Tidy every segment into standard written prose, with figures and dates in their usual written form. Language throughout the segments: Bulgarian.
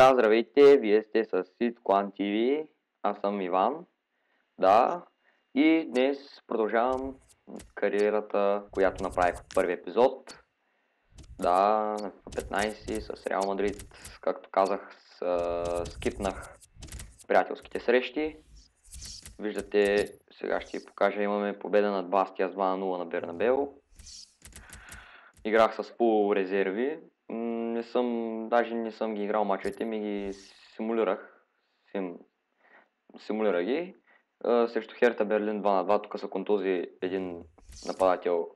Да, здравейте, вие сте с Seed Clan TV, аз съм Иван, да, и днес продължавам кариерата, която направих от първи епизод, да, на 15 с Реал Мадрид, както казах, скипнах приятелските срещи. Виждате, сега ще ви покажа, имаме победа над Бастия с 2-0 на Бернабеу. Играх с полурезерви. Даже не съм ги играл мачовете, ми ги симулирах. Симулирах ги. Срещу Херта Берлин 2-2, тук са контузи един нападател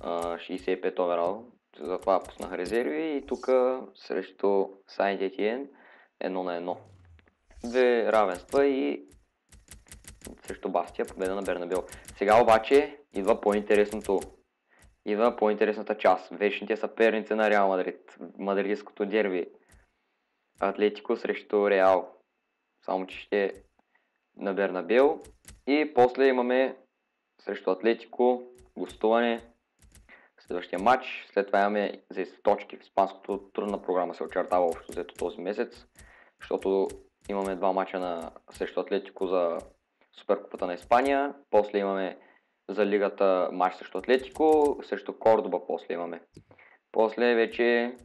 65 оверал, затова пуснах резерви и тук срещу Сайнт Етиен 1-1. Две равенства и срещу Бастия победа на Бернабеу. Сега обаче идва по-интересната част. Вечните съперници на Реал Мадрид. Мадридското дерби. Атлетико срещу Реал. Само че ще на Бернабеу. И после имаме срещу Атлетико гостуване. Следващия матч. След това имаме за точки. В испанското трудна програма се очертава общо взето този месец. Защото имаме два матча срещу Атлетико за Суперкупата на Испания. После имаме за лигата матч срещу Атлетико, срещу Кордоба после имаме. После вече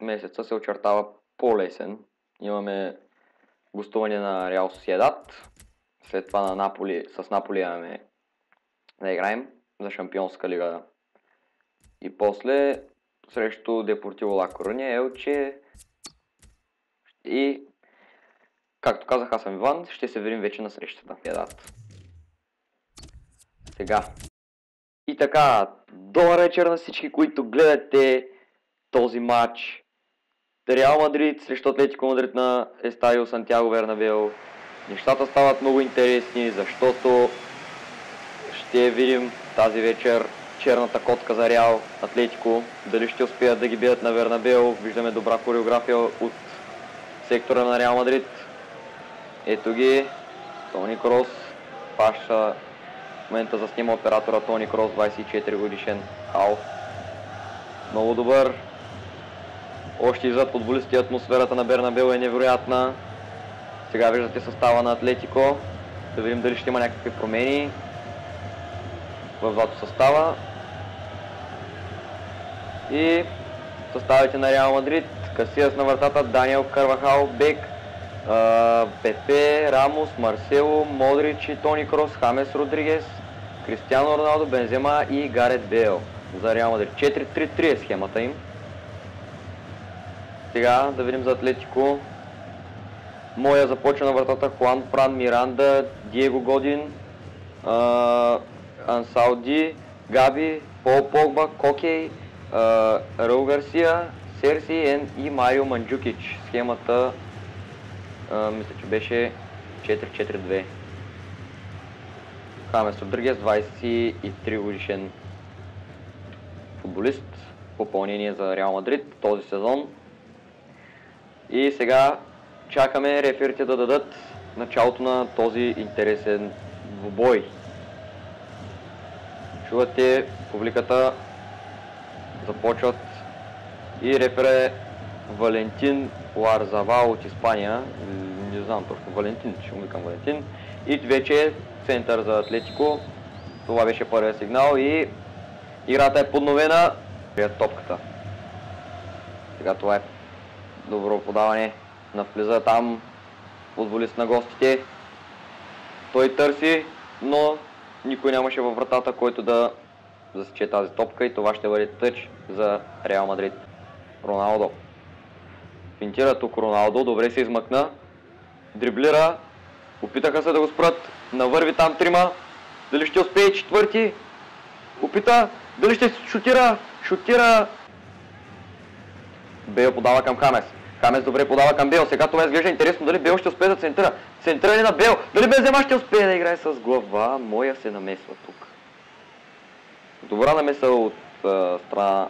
месеца се очертава по-лесен. Имаме гостуване на Реал Сосиедад. След това на Наполи, с Наполи имаме да играем за Шампионска лига. И после срещу Депортиво Ла Коруня, Елче. И както казах, аз съм Иван, ще се видим вече на срещата. Сега. И така, добър вечер на всички, които гледате този матч. Реал Мадрид срещу Атлетико Мадрид на Естадио Сантьяго Бернабеу. Нещата стават много интересни, защото ще видим тази вечер черната котка за Реал Атлетико. Дали ще успеят да ги бият на Бернабеу. Виждаме добра хореография от сектора на Реал Мадрид. Ето ги, Тони Крос, паша. В момента заснима оператора Тони Крос, 24 годишен хал. Много добър. Още иззад футболисти, атмосферата на Бернабеу е невероятна. Сега виждате състава на Атлетико. Да видим дали ще има някакви промени в двата състава. И съставите на Реал Мадрид. Касиас на вратата, Даниел Карвахал, Бек, Пепе, Рамос, Марсело, Модрич и Тони Крос, Хамес Родригес, Кристиано Роналдо, Бензема и Гарет Бейл за Реал Мадрид. 4-3-3 е схемата им. Сега да видим за Атлетико. Моя започва на вратата Хуан Фран Миранда, Диего Годин, Ансалди, Габи, Пол Погба, Кокей, Раул Гарсия, Серси и Марио Манджукич. Схемата мисля, че беше 4-4-2. Хамес Родригес, 23 годишен футболист. Попълнение за Реал Мадрид този сезон. И сега чакаме реферите да дадат началото на този интересен двубой. Чувате публиката, започват и рефер е Валентин Ларзавал от Испания. Не знам точно, Валентин, ще му викам Валентин. И вече е център за Атлетико. Това беше първият сигнал и играта е подновена. Топката. Сега това е добро подаване. Навлиза там футболист на гостите. Той търси, но никой нямаше във вратата, който да засече тази топка и това ще бъде тъч за Реал Мадрид. Роналдо. Финтира тук Роналдо, добре се измъкна. Дриблира. Опитаха се да го спрат. Навърви там трима. Дали ще успее четвърти? Опита. Дали ще шутира? Шутира. Бейл подава към Хамес. Хамес добре подава към Бейл. Сега това изглежда интересно. Дали Бейл ще успее да центира? Центира ли на Бейл? Дали Бензема ще успее да играе с глава? Моя се намесва тук. Добра намеса от страна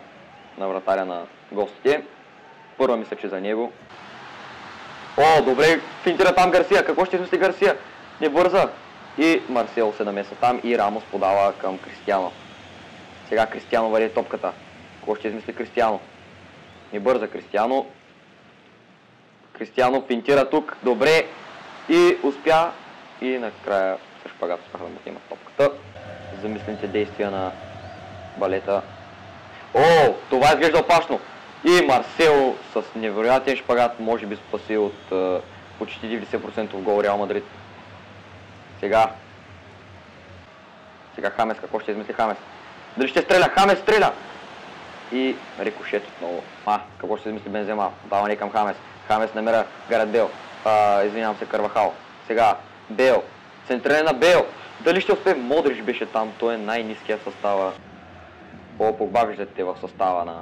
на вратаря на гостите. Първа мисля, че за него. О, добре, финтира там Гарсия. Какво ще измисли Гарсия? Не бърза. И Марсел се намеса там и Рамос подава към Кристиано. Сега Кристиано вади топката. Какво ще измисли Кристиано? Не бърза Кристиано. Кристиано финтира тук, добре и успя и накрая с шпагат успяха да му отнемат топката. Замислените действия на Балета. О, това изглежда опасно! И Марсело с невероятен шпагат може би спаси от почти 90% гол Реал Мадрид. Сега Хамес, какво ще измисли Хамес? Дали ще стреля? Хамес стреля! И рикошет отново. Какво ще измисли Бензема? Даване към Хамес. Хамес намира Гарет Бейл. Извинявам се, Карвахал. Сега Бейл. Центриране на Бейл. Дали ще успее? Модрич беше там. Той е най-ниският в състава. Погба виждате в състава на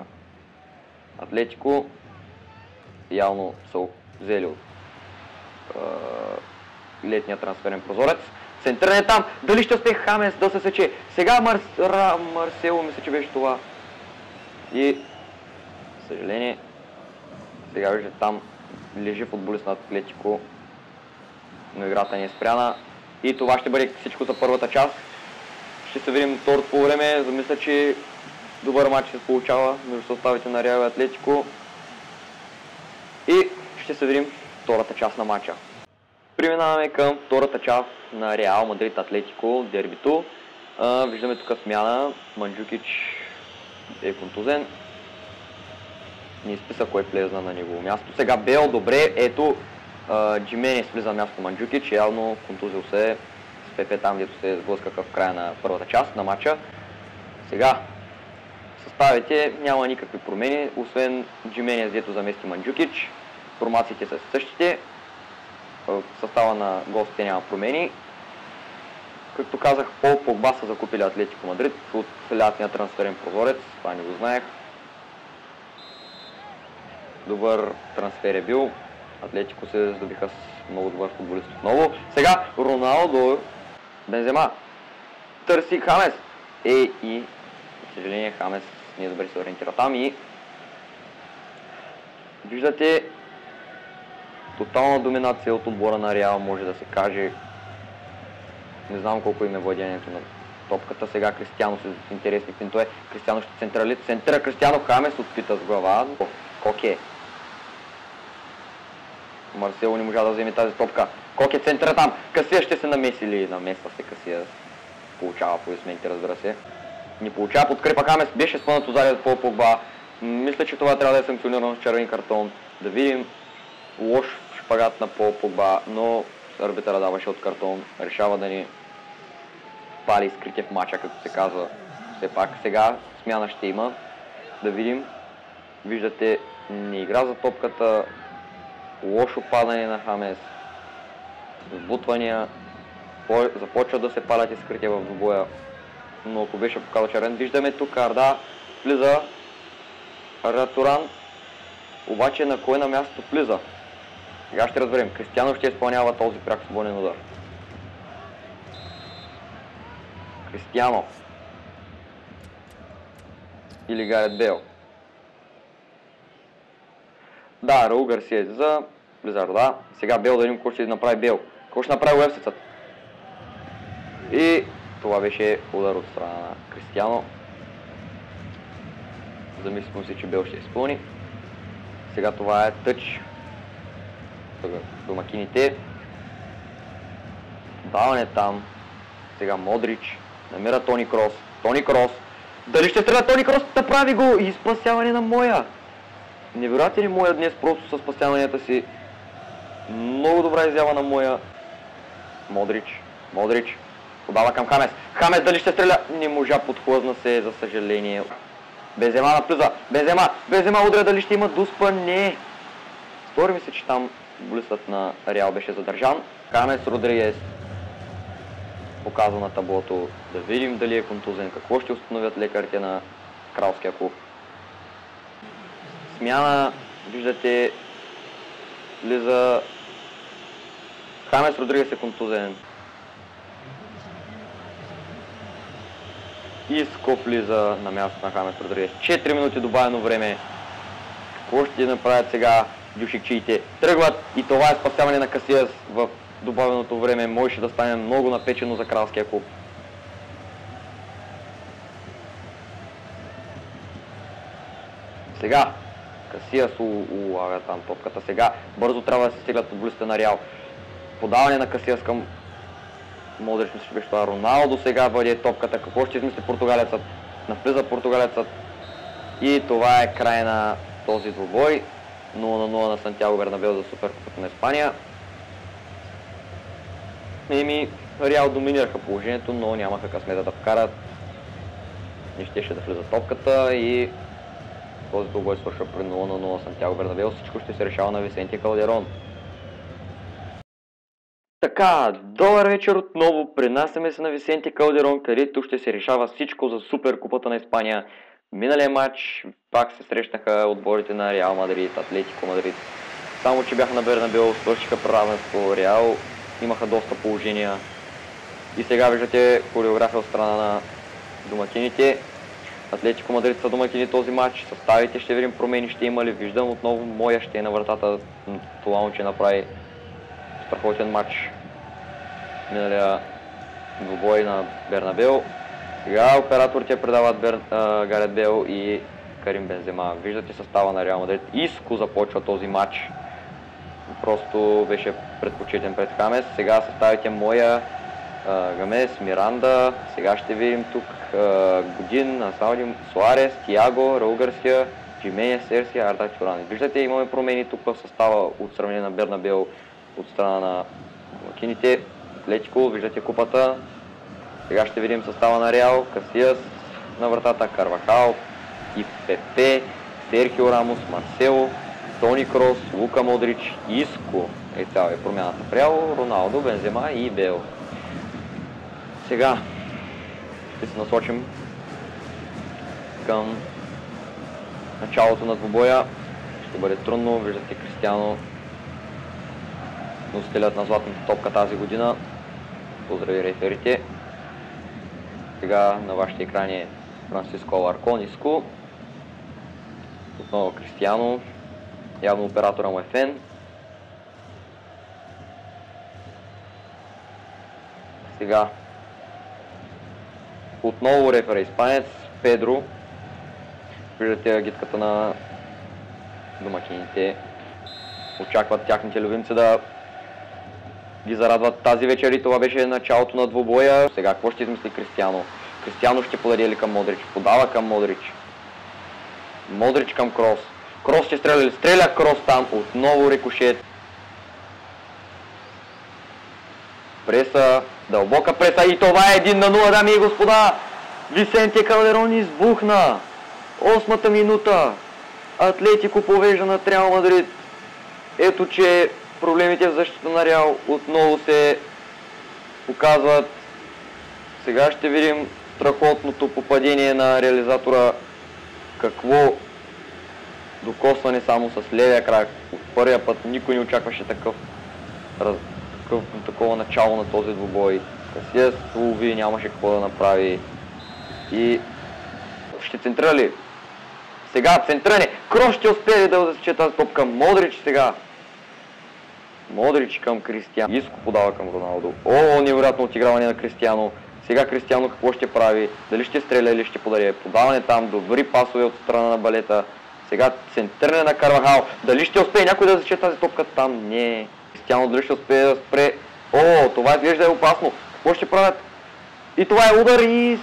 Атлетико. Явно са взели от летния трансферен прозорец. Центриране там. Дали ще успее Хамес да се сече? Сега Марсело мисля, че беше това. И съжаление, сега виждате там лежи футболист на Атлетико, но играта не е спряна. И това ще бъде всичко за първата част. Ще се видим второто по време. Замисля, че добър матч се получава между съставите на Реал и Атлетико. И ще се видим втората част на матча. Преминаваме към втората част на Реал Мадрид Атлетико, дербито. Виждаме тук смяна. Манджукич е контузен. Не изписа кой влезна на негово място. Сега Бел, добре, ето Джименес влиза на място Манджукич, явно контузил се с Пепе там, дето се сблъскаха в края на първата част на матча. Сега съставите няма никакви промени, освен Джименес, дето замести Манджукич. Формациите са същите. В състава на гостите няма промени. Както казах, Погба са закупили Атлетико Мадрид от лятния трансферен прозорец, това не го знаех. Добър трансфер е бил. Атлетико се здобиха с много добър футболист отново. Сега Роналдо, Бензема, търси Хамес. И за съжаление Хамес не е добре се ориентира там и виждате тотална доминация от отбора на Реал, може да се каже. Не знам колко им е владението на топката. Сега Кристиано с интересни финтове. Кристиано ще центъра Кристиано, Хамес отпита с глава. Коке. Марсело не можа да вземе тази топка. Коке центъра там. Касия ще се намеси ли? Намесва се Касия. Получава аплодисменти, разбира се. Не получава подкрепа Хамес. Беше спънат отзади от Погба. Мисля, че това трябва да е санкционирано с червен картон. Да видим лош шпагат на Погба, но арбитъра даваше от картон. Решава да ни пали скритие в матча, като се казва. Все пак сега смяна ще има. Да видим. Виждате, не игра за топката. Лошо падане на Хамес. Сбутвания. Започва да се палят изкрития в двубоя. Но ако беше показал черен, виждаме тук Арда. Влиза Ратуран. Обаче на кой на мястото влиза? Сега ще разберем. Кристиано ще изпълнява този пряк свободен удар. Кристиано. Или Гарет Бейл. Да, Раул Гарсия излиза. Влиза Арда. Сега Бейл, да видим какво ще направи Бейл. Какво ще направи уефсецът? И това беше удар от страна на Кристиано. Замислям си, че Бейл ще изпълни. Сега това е тъч. Домакините. Даване там. Сега Модрич. Намира Тони Крос. Тони Крос. Дали ще стреля Тони Крос? Да прави го! И спасяване на Моя. Невероятен е Моя днес просто със спасяванията си. Много добра изява на Моя. Модрич. Подава към Хамес. Хамес дали ще стреля? Не можа, подхлъзна се, за съжаление. Бензема наплиза. Бензема удря, дали ще има дуспа? Не. Стори ми се, че там футболистът на Реал беше задържан. Хамес Родригес показва на таблото. Да видим дали е контузен. Какво ще установят лекарите на кралския клуб. Смяна. Виждате. Влиза. Хамес Родригес е контузен. Иско влиза на място на Хамес Родригес. 4 минути добавено време. Какво ще направят сега дюшикчиите? Тръгват и това е спасяване на Касиас в добавеното време. Можеше да стане много напечено за кралския клуб. Сега Касиас улага там топката. Сега бързо трябва да се стиглят футболистите на Реал. Подаване на Касиас към Модрич, мисля, че беше това. Роналдо сега бъде топката. Какво ще измисли португалецът? Навлиза португалецът. И това е край на този двубой. 0-0 на Сантьяго Бернабеу за Суперкупата на Испания. Реал доминираха положението, но нямаха късмета да вкарат. Не щеше да влиза топката и този двубой свършва при 0-0 на Сантьяго Бернабеу. Всичко ще се решава на Висенти Калдерон. Така, добър вечер отново. Пренасяме се на Висенти Калдерон, където ще се решава всичко за Суперкупата на Испания. Миналия матч пак се срещнаха отборите на Реал Мадрид, Атлетико Мадрид. Само че бяха на Бернабеу, свършиха равенство. Реал имаха доста положения. И сега виждате хореография от страна на домакините. Атлетико Мадрид са домакини този матч. Съставите ще видим промени, ще има ли. Виждам отново Моя ще е на вратата. Това момче направи страхотен матч. Миналия двубой на Бернабеу. Сега операторите предават Гарет Бейл и Карим Бензема. Виждате състава на Реал Мадрид. Иско започва този матч. Просто беше предпочетен пред Хамес. Сега съставите Моя, Гамес, Миранда. Сега ще видим тук Годин, Асауди, Суарес, Тиаго, Раул Гарсия, Джимене, Серсия, Арда Тюран. Виждате, имаме промени тук в състава от сравнение на Бернабеу от страна на домакините. Атлетико, виждате купата. Сега ще видим състава на Реал, Касиас на вратата, Карвахал и Пепе, Серхио Рамос, Марсело, Тони Крос, Лука Модрич, Иско е цяла промяната в Реал, Роналдо, Бензема и Бейл. Сега ще се насочим към началото на двубоя. Ще бъде трудно, виждате Кристиано, носителят на златната топка тази година. Поздрави реферите. Сега на вашите екрани е Франциско Аларкон, Иско. Отново Кристиано. Явно оператора му е фен. Сега отново рефер испанец, Педро. Виждате агитката на домакините. Очакват тяхните любимци да ги зарадват тази вечер и това беше началото на двубоя. Сега какво ще измисли Кристиано? Кристиано ще подаде ли към Модрич? Подава към Модрич. Модрич към Крос. Крос ще стреля ли? Стреля Крос там. Отново рикошет. Преса. Дълбока преса и това е 1-0, дами и господа. Висенти Калдерон избухна. 8-та минута. Атлетико повежда на Реал Мадрид. Ето, че проблемите в защита на Реал отново се показват. Сега ще видим страхотното попадение на реализатора. Какво докосване само с левия крак. От първия път никой не очакваше такова начало на този двубой. Касиас лови, нямаше какво да направи. И ще центрира ли? Сега центриране. Крос ще успее да засече тази топка. Модрич сега. Модрич към Кристиано. Иско подава към Роналдо. О, невероятно отиграване на Кристиано. Сега Кристиано какво ще прави? Дали ще стреля или ще подаде? Подаване там, добри пасове от страна на Балета. Сега центриране на Карвахал. Дали ще успее някой да засече тази топка? Там не. Кристиано дали ще успее да спре? О, това изглежда е опасно. Какво ще правят? И това е удар и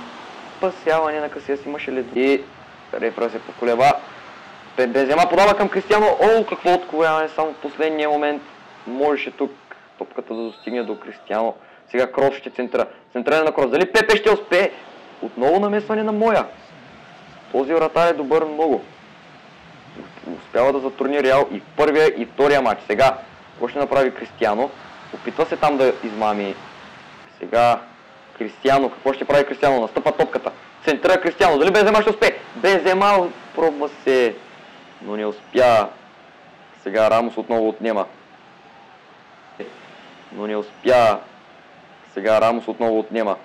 спасяване на Касиас. Имаше ли? И рефера се поколева. Бензема подава към Кристиано. О, какво отклоняване само в последния момент. Можеше тук топката да достигне до Кристиано. Сега Крос ще центра. Центриране на Крос. Дали Пепе ще успее? Отново намесване на Моя. Този вратар е добър много. Успява да затрудни Реал и в първия и втория матч. Сега какво ще направи Кристиано? Опитва се там да измами. Сега Кристиано. Какво ще прави Кристиано? Настъпа топката. Центрира Кристиано. Дали Бензема ще успее? Бензема пробва се, но не успя. Сега Рамос отново отнема. Но не успя. Сега Рамос отново отнема.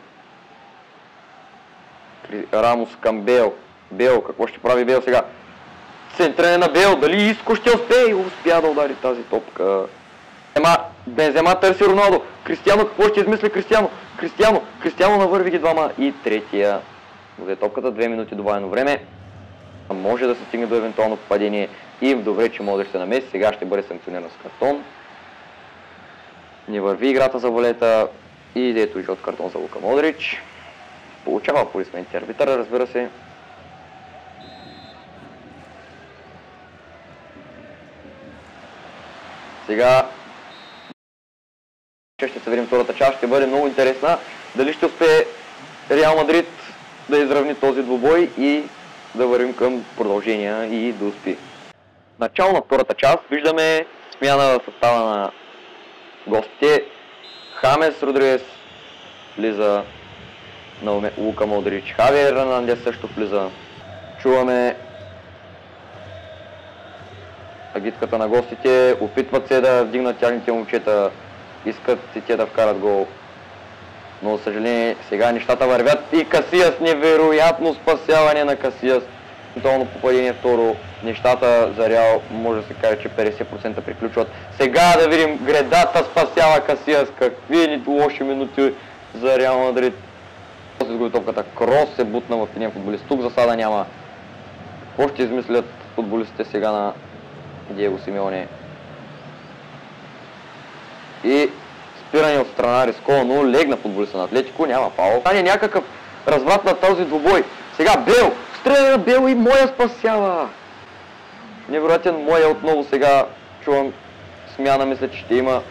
Рамос към Бейл. Бейл, какво ще прави Бейл сега? Центриране на Бейл. Дали Иско ще успее? И успя да удари тази топка. Бензема търси Роналдо. Кристиано, какво ще измисли Кристиано? Кристиано навърви ги двама. И третия. Взе топката, 2 минути добавено време. Може да се стигне до евентуално попадение. И добре, че Модрич се намеси, сега ще бъде санкциониран с картон. Не върви играта за Валета и ето жълт картон за Лука Модрич. Получава аплодисменти арбитъра, разбира се. Сега ще се видим втората част, ще бъде много интересна. Дали ще успее Реал Мадрид да изравни този двубой и да вървим към продължения и да успи. Начало на втората част виждаме смяна в състава на гостите. Хамес Родригес влиза на Лука Модрич. Хавиер Ернандес също влиза. Чуваме агитката на гостите. Опитват се да вдигнат тяхните момчета. Искат и те да вкарат гол. Но, за съжаление, сега нещата вървят и Касияс, невероятно спасяване на Касияс. Тотално попадение второ. Нещата за Реал може да се каже, че 50% приключват. Сега да видим, гредата спасява Касияс. Какви лоши минути за Реал Мадрид. После изгуби топката. Крос се бутна в един футболист. Тук засада няма. Какво ще измислят футболистите сега на Диего Симеоне? И спиране от страна рисковано, легна футболиста на Атлетико, няма фаул. Стане някакъв разврат на този двубой. Сега Бел, стреля на Бел и Моя спасява. Невероятен Моя отново сега, чувам смяна, мисля, че ще има.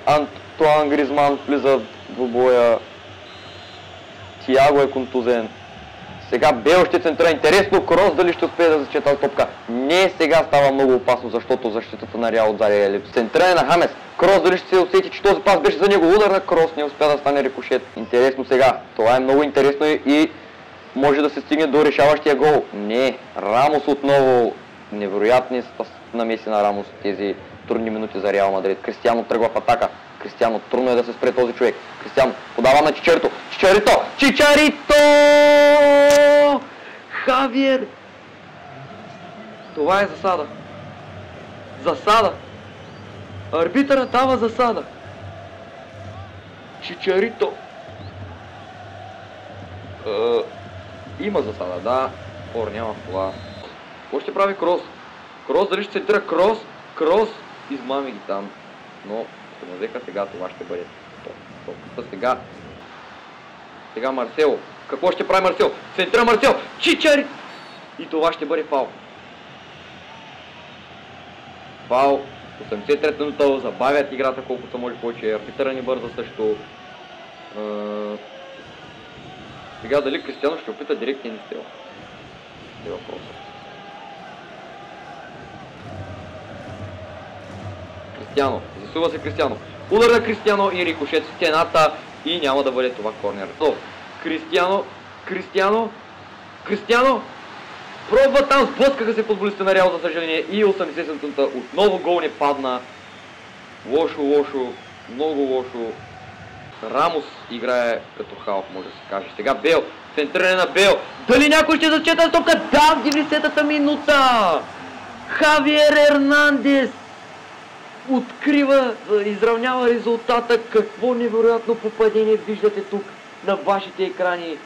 Антуан Гризман влиза в двубоя. Тиаго е контузен. Сега Бел ще центрира. Интересно, Крос дали ще успее да зачета топка. Не, сега става много опасно, защото защитата на Реал отзади е липса. Центриране на Хамес. Крос дали ще се усети, че този пас беше за него. Удар на Крос, не успя да стане рикошет. Интересно сега. Това е много интересно и може да се стигне до решаващия гол. Не, Рамос отново. Невероятни намеси на Рамос тези трудни минути за Реал Мадрид. Кристиано тръгва в атака. Кристиано, трудно е да се спре този човек. Кристиано подава на Чичарито. Чичарито! Хавиер! Това е засада. Засада! Арбитърът дава засада. Чичарито! Има засада, да. Спор няма в това. Какво ще прави Крос? Крос дали ще се тира? Крос! Измами ги там. Но ако не взеха сега, това ще бъде толкова. Сега Марсело. Какво ще прави Марсело? Центра Марсело! Чичари! И това ще бъде фаул. Фаул. 83 минута забавят играта колкото може повече. Арбитъра ни бърза също. Сега дали Кристиано ще опита директен изстрел? Е въпросът. Кристиано. Засува се Кристиано. Удар на Кристиано и рикошет в стената и няма да бъде това корнер. Кристиано! Пробва там, сблъскаха се футболистите на Реал, за съжаление, и 80-та отново гол не падна. Лошо, много лошо. Рамос играе като халф, може да се каже. Сега Бел, центриране на Бел. Дали някой ще зачета топка? Да, в 90-та минута! Хавиер Ернандес открива, изравнява резултата. Какво невероятно попадение виждате тук на вашите екрани.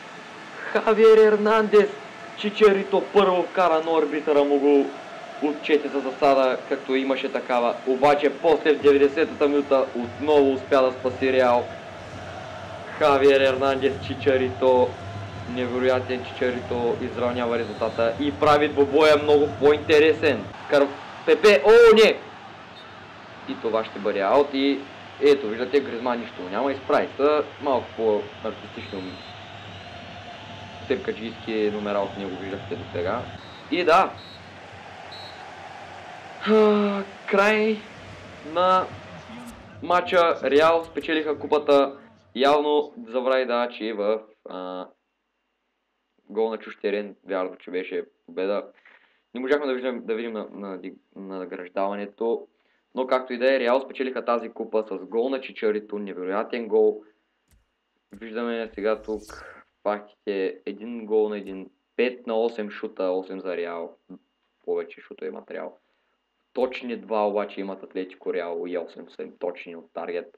Хавиер Ернандес. Чичарито първо вкара, но арбитъра му го отчете за засада, както имаше такава. Обаче после в 90-та минута отново успя да спаси Реал. Хавиер Ернандес, Чичарито, невероятен Чичарито изравнява резултата и прави двубоя много по-интересен. Пепе, не! И това ще бъде аут и ето, виждате, Гризман нищо няма, изправи са малко по-артистично тепкаджийски номера от него виждахте до сега. И да, край на матча. Реал спечелиха купата. Явно забрави че в гол на чущ терен, вярно, че беше победа. Не можахме да видим на награждаването, но както и да е, Реал спечелиха тази купа с гол на Чичарито, невероятен гол. Виждаме сега тук фактите, 1 гол на 1, 5 на 8 шута, 8 за Реал, повече шута имат Реал. Точни 2 обаче имат Атлетико Реал и 8 са им точни от таргет.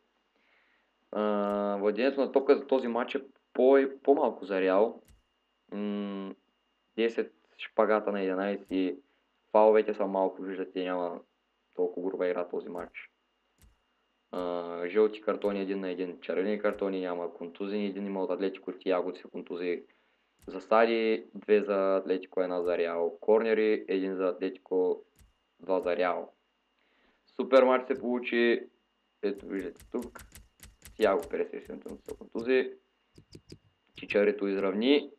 Владението на топка за този матч е по-малко за Реал. 10 шпагата на 11 Фаловете са малко, виждате, няма толкова груба игра този матч. Жълти картони 1 на 1, червени картони няма, контузини 1 има от Атлетико, Тиаго се контузи. Засади 2 за Атлетико, 1 за Реал. Корнери 1 за Атлетико, 2 за Реал. Супер матч се получи. Ето виждате тук. Тиаго 57 се контузи. Чичарито изравни.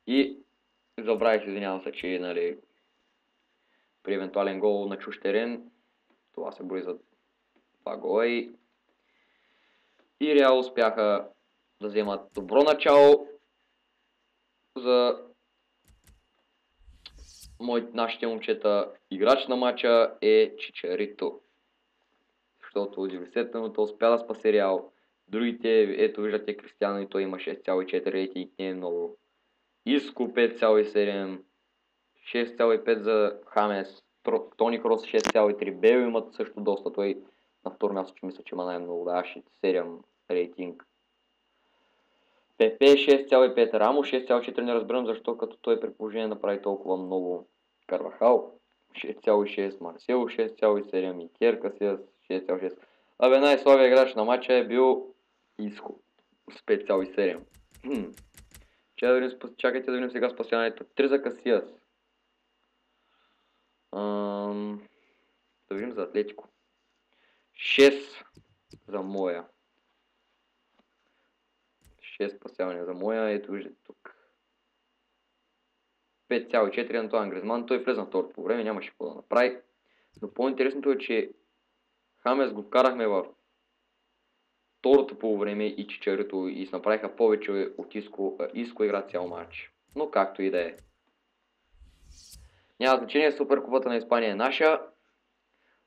И забравих, извинявам се, че нали, при евентуален гол на чужд терен, това се брои за 2 гола и Реал успяха да вземат добро начало за нашите момчета. Играч на матча е Чичарито, защото от 90 минута успя да спаси Реал. Другите, ето виждате, Кристиано и той има 6,4 рейтинг, не е много. Иско 5,7, 6,5 за Хамес, Тони Крос 6,3, Бейл имат също доста, той на второ място, че мисля, че има най-много, да, 7 рейтинг. ПП 6,5, Рамо 6,4, не разбирам защо, като той при положение направи толкова много. Карвахал 6,6, Марсело 6,7 и Керка с 6,6. Абе, най-слабия играч на матча е бил Иско с 5,7. Чакайте да видим сега спасяването. 3 за Касиас. Да видим за Атлетико. 6 за Моя. 6 спасявания за Моя. Ето виждате тук. 5,4 Антоан Гризман. Той влезна второто по време. Нямаше какво да направи. Но по-интересното е, че Хамес го вкарахме в второто по време и Чичарито и се направиха повече от Иско игра цял матч. Но както и да е. Няма значение, Суперкупата на Испания е наша.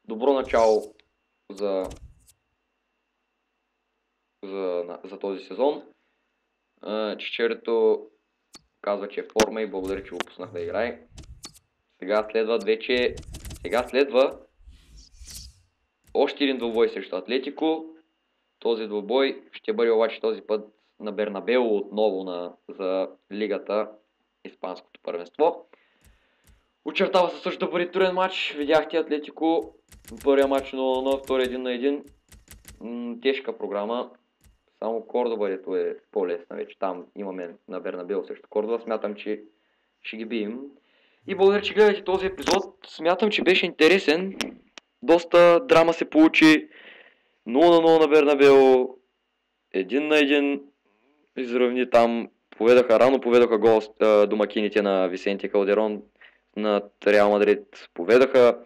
Добро начало за този сезон. Чичарито казва, че е в форма и благодаря, че го пуснах да играе. Сега следва още един двубой срещу Атлетико. Този двубой ще бъде обаче този път на Бернабеу отново за лигата, испанското първенство. Очертава се също да бъде труден матч. Видяхте Атлетико в първия матч 0-0, втори 1 на 1. Тежка програма. Само Кордоба, дето е по-лесна вече. Там имаме на Бернабеу срещу Кордоба. Смятам, че ще ги бием. И благодаря, че гледате този епизод. Смятам, че беше интересен. Доста драма се получи. 0-0 на Бернабеу. 1 на 1 изравни там. Рано поведаха гол домакините на Висенти Калдерон на Реал Мадрид. Поведаха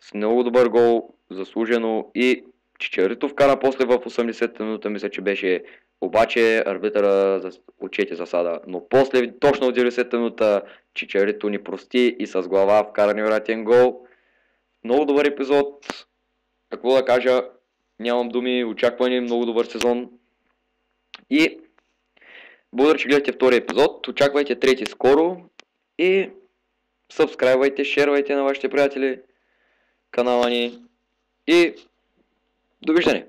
с много добър гол, заслужено, и Чичарито вкара после в 80-та минута, мисля, че беше, обаче арбитъра отчете засада. Но после, точно в 90-та минута, Чичарито ни прости и с глава вкара невероятен гол. Много добър епизод. Какво да кажа, нямам думи, очаквани, много добър сезон. И благодаря, че гледате втория епизод. Очаквайте трети скоро. И сабскрайбвайте, шервайте на вашите приятели канала ни. И довиждане!